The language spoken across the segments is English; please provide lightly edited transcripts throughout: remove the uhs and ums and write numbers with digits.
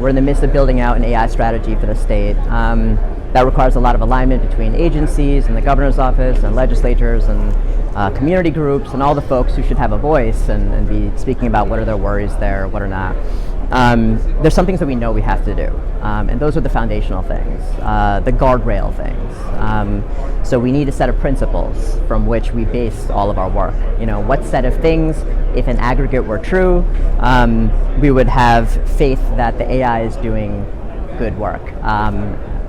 we're in the midst of building out an AI strategy for the state. That requires a lot of alignment between agencies and the governor's office and legislators and community groups and all the folks who should have a voice and be speaking about what are their worries there, what are not. There's some things that we know we have to do, and those are the foundational things, the guardrail things. So we need a set of principles from which we base all of our work. You know, what set of things, if in aggregate were true, we would have faith that the AI is doing good work.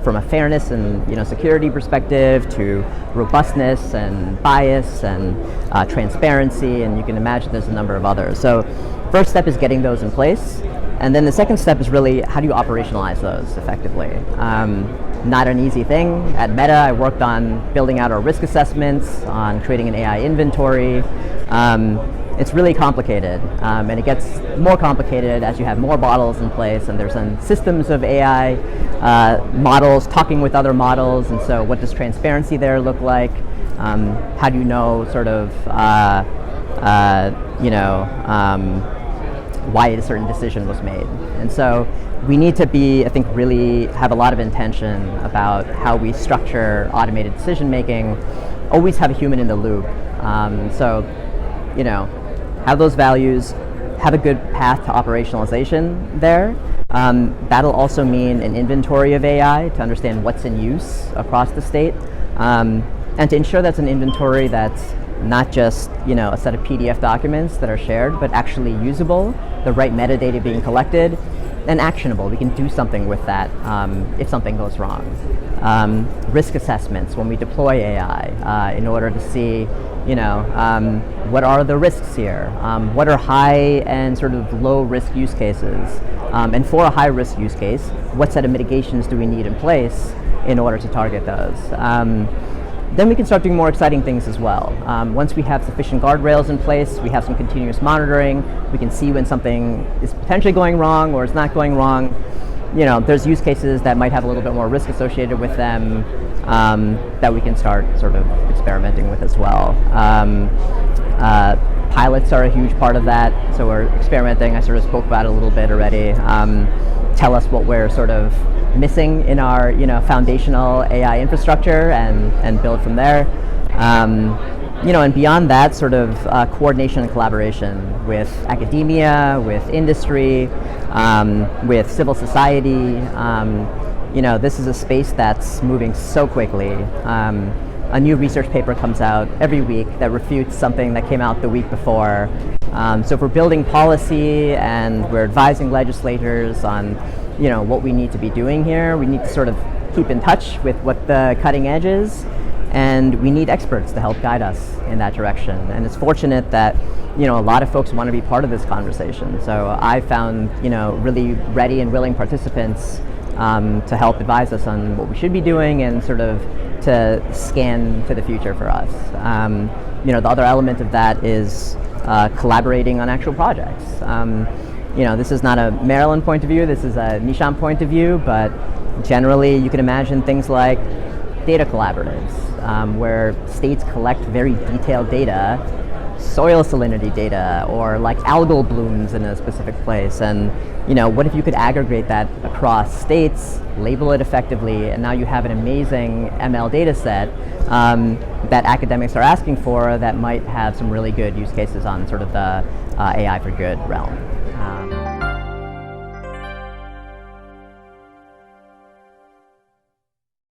From a fairness and security perspective to robustness and bias and transparency, and you can imagine there's a number of others. So first step is getting those in place, and then the second step is really how do you operationalize those effectively. Not an easy thing. At Meta, I worked on building out our risk assessments, on creating an AI inventory. It's really complicated, and it gets more complicated as you have more models in place, and there's systems of AI models talking with other models, and so what does transparency there look like? How do you know sort of why a certain decision was made? And so we need to be, I think, really have a lot of intention about how we structure automated decision making, always have a human in the loop. Have those values, have a good path to operationalization there. That'll also mean an inventory of AI to understand what's in use across the state, and to ensure that's an inventory that's not just a set of PDF documents that are shared, but actually usable, the right metadata being collected, and actionable. We can do something with that if something goes wrong. Risk assessments when we deploy AI in order to see what are the risks here? What are high and sort of low risk use cases? And for a high risk use case, what set of mitigations do we need in place in order to target those? Then we can start doing more exciting things as well. Once we have sufficient guardrails in place, we have some continuous monitoring, we can see when something is potentially going wrong or is not going wrong. There's use cases that might have a little bit more risk associated with them that we can start sort of experimenting with as well. Pilots are a huge part of that, so we're experimenting. I sort of spoke about it a little bit already. Tell us what we're sort of missing in our foundational AI infrastructure and build from there. And beyond that, sort of coordination and collaboration with academia, with industry, with civil society. This is a space that's moving so quickly. A new research paper comes out every week that refutes something that came out the week before. So if we're building policy and we're advising legislators on what we need to be doing here, we need to sort of keep in touch with what the cutting edge is, and we need experts to help guide us in that direction. And it's fortunate that a lot of folks want to be part of this conversation. So I found really ready and willing participants to help advise us on what we should be doing and sort of to scan to the future for us. The other element of that is collaborating on actual projects. This is not a Maryland point of view, this is a Nishant point of view, but generally you can imagine things like data collaboratives, where states collect very detailed data, soil salinity data, or like algal blooms in a specific place, and what if you could aggregate that across states, label it effectively, and now you have an amazing ML data set that academics are asking for that might have some really good use cases on sort of the AI for good realm.